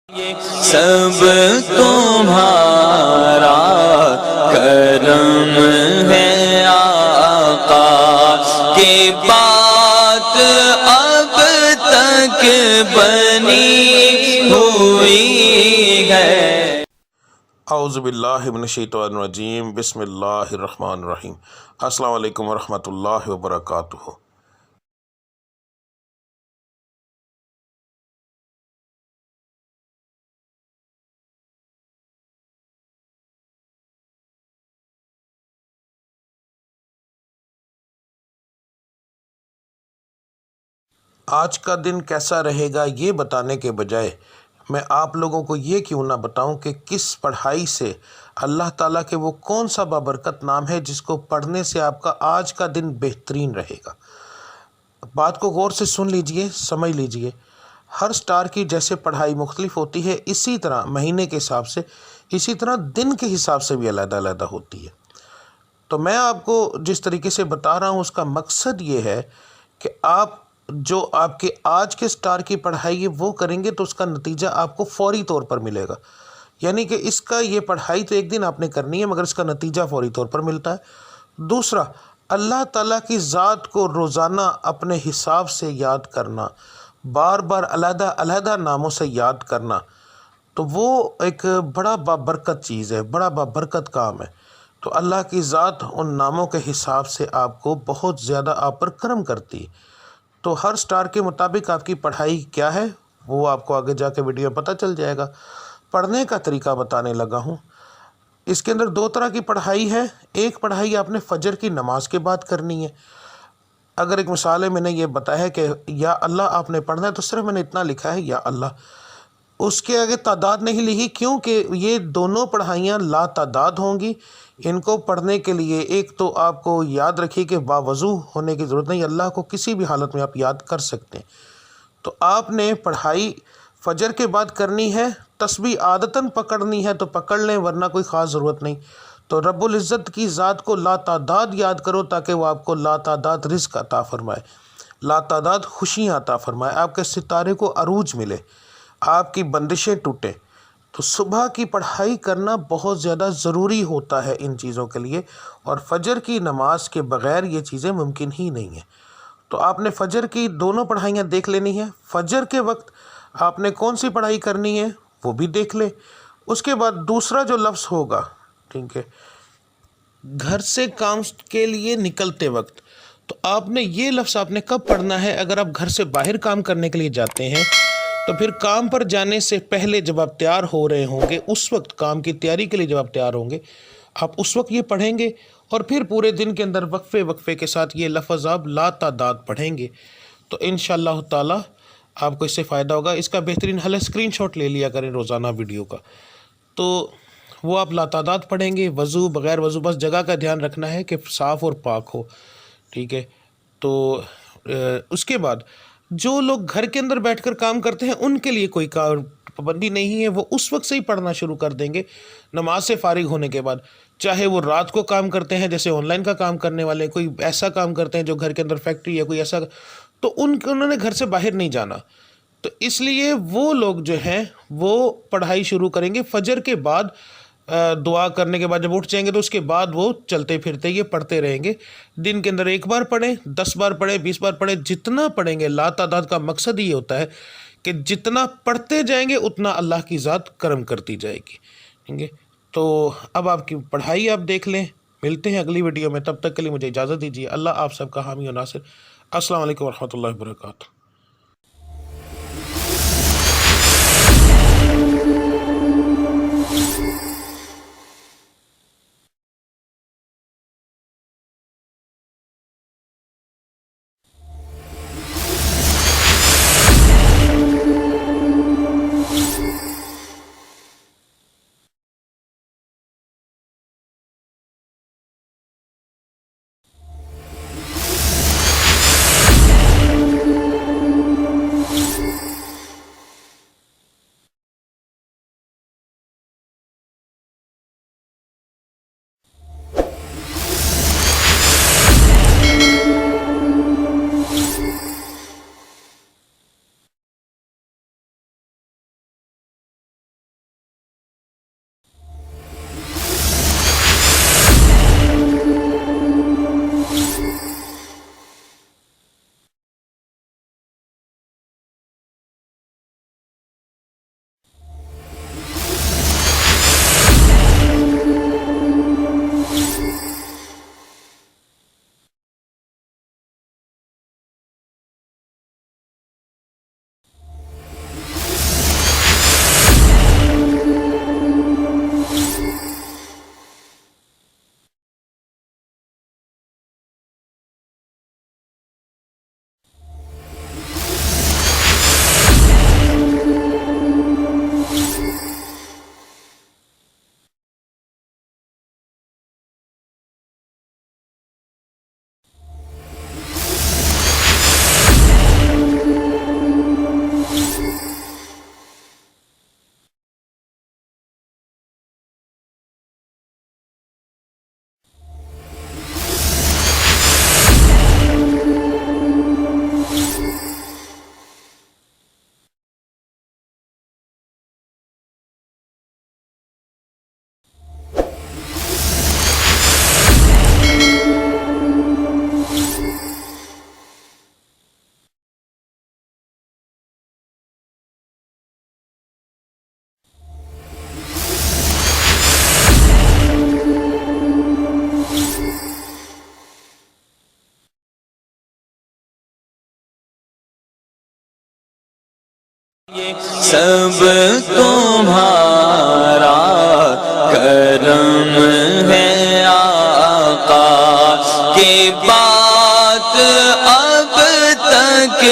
سب تمہارا کرم ہے آقا کی بات اب تک بنی ہوئی ہے۔ اعوذ باللہ من الشیطان الرجیم، بسم اللہ الرحمن الرحیم۔ السلام علیکم ورحمۃ اللہ وبرکاتہ۔ آج کا دن کیسا رہے گا یہ بتانے کے بجائے میں آپ لوگوں کو یہ کیوں نہ بتاؤں کہ کس پڑھائی سے اللہ تعالیٰ کے وہ کون سا بابرکت نام ہے جس کو پڑھنے سے آپ کا آج کا دن بہترین رہے گا۔ بات کو غور سے سن لیجئے، سمجھ لیجئے۔ ہر سٹار کی جیسے پڑھائی مختلف ہوتی ہے، اسی طرح مہینے کے حساب سے، اسی طرح دن کے حساب سے بھی علیحدہ علیحدہ ہوتی ہے۔ تو میں آپ کو جس طریقے سے بتا رہا ہوں اس کا مقصد یہ ہے کہ آپ جو آپ کے آج کے سٹار کی پڑھائی ہے وہ کریں گے تو اس کا نتیجہ آپ کو فوری طور پر ملے گا۔ یعنی کہ اس کا یہ پڑھائی تو ایک دن آپ نے کرنی ہے مگر اس کا نتیجہ فوری طور پر ملتا ہے۔ دوسرا، اللہ تعالیٰ کی ذات کو روزانہ اپنے حساب سے یاد کرنا، بار بار علیحدہ علیحدہ ناموں سے یاد کرنا، تو وہ ایک بڑا بابرکت چیز ہے، بڑا بابرکت کام ہے۔ تو اللہ کی ذات ان ناموں کے حساب سے آپ کو بہت زیادہ آپ پر کرم کرتی ہے۔ تو ہر سٹار کے مطابق آپ کی پڑھائی کیا ہے وہ آپ کو آگے جا کے ویڈیو میں پتہ چل جائے گا۔ پڑھنے کا طریقہ بتانے لگا ہوں۔ اس کے اندر دو طرح کی پڑھائی ہے۔ ایک پڑھائی آپ نے فجر کی نماز کے بعد کرنی ہے۔ اگر ایک مثال ہے، میں نے یہ بتایا ہے کہ یا اللہ آپ نے پڑھنا ہے تو صرف میں نے اتنا لکھا ہے یا اللہ، اس کے آگے تعداد نہیں لکھی کیونکہ یہ دونوں پڑھائیاں لا تعداد ہوں گی۔ ان کو پڑھنے کے لیے ایک تو آپ کو یاد رکھیے کہ باوضو ہونے کی ضرورت نہیں، اللہ کو کسی بھی حالت میں آپ یاد کر سکتے ہیں۔ تو آپ نے پڑھائی فجر کے بعد کرنی ہے، تسبیح عادتاً پکڑنی ہے تو پکڑ لیں ورنہ کوئی خاص ضرورت نہیں۔ تو رب العزت کی ذات کو لا تعداد یاد کرو تاکہ وہ آپ کو لا تعداد رزق عطا فرمائے، لا تعداد خوشیاں عطا فرمائے، آپ کے ستارے کو عروج ملے، آپ کی بندشیں ٹوٹیں۔ تو صبح کی پڑھائی کرنا بہت زیادہ ضروری ہوتا ہے ان چیزوں کے لیے، اور فجر کی نماز کے بغیر یہ چیزیں ممکن ہی نہیں ہیں۔ تو آپ نے فجر کی دونوں پڑھائیاں دیکھ لینی ہیں۔ فجر کے وقت آپ نے کون سی پڑھائی کرنی ہے وہ بھی دیکھ لیں۔ اس کے بعد دوسرا جو لفظ ہوگا، ٹھیک ہے، گھر سے کام کے لیے نکلتے وقت، تو آپ نے یہ لفظ آپ نے کب پڑھنا ہے؟ اگر آپ گھر سے باہر کام کرنے کے لیے جاتے ہیں تو پھر کام پر جانے سے پہلے جب آپ تیار ہو رہے ہوں گے، اس وقت کام کی تیاری کے لیے جب آپ تیار ہوں گے، آپ اس وقت یہ پڑھیں گے، اور پھر پورے دن کے اندر وقفے وقفے کے ساتھ یہ لفظ آپ لا تعداد پڑھیں گے تو انشاءاللہ تعالی آپ کو اس سے فائدہ ہوگا۔ اس کا بہترین حل ہے اسکرین شاٹ لے لیا کریں روزانہ ویڈیو کا، تو وہ آپ لا تعداد پڑھیں گے، وضو بغیر وضو، بس جگہ کا دھیان رکھنا ہے کہ صاف اور پاک ہو، ٹھیک ہے۔ تو اس کے بعد جو لوگ گھر کے اندر بیٹھ کر کام کرتے ہیں ان کے لیے کوئی پابندی نہیں ہے، وہ اس وقت سے ہی پڑھنا شروع کر دیں گے نماز سے فارغ ہونے کے بعد، چاہے وہ رات کو کام کرتے ہیں جیسے آن لائن کا کام کرنے والے، کوئی ایسا کام کرتے ہیں جو گھر کے اندر فیکٹری یا کوئی ایسا، تو انہوں نے گھر سے باہر نہیں جانا، تو اس لیے وہ لوگ جو ہیں وہ پڑھائی شروع کریں گے فجر کے بعد، دعا کرنے کے بعد جب اٹھ جائیں گے تو اس کے بعد وہ چلتے پھرتے یہ پڑھتے رہیں گے۔ دن کے اندر 1 بار پڑھیں، 10 بار پڑھیں، 20 بار پڑھیں، جتنا پڑھیں گے۔ لا تعداد کا مقصد یہ ہوتا ہے کہ جتنا پڑھتے جائیں گے اتنا اللہ کی ذات کرم کرتی جائے گی، ٹھیک ہے۔ تو اب آپ کی پڑھائی آپ دیکھ لیں۔ ملتے ہیں اگلی ویڈیو میں، تب تک کے لیے مجھے اجازت دیجیے۔ اللہ آپ سب کا حامی و ناصر۔ السلام علیکم ورحمۃ اللہ وبرکاتہ۔ سب تمہارا کرم ہے آقا، کہ بات اب تک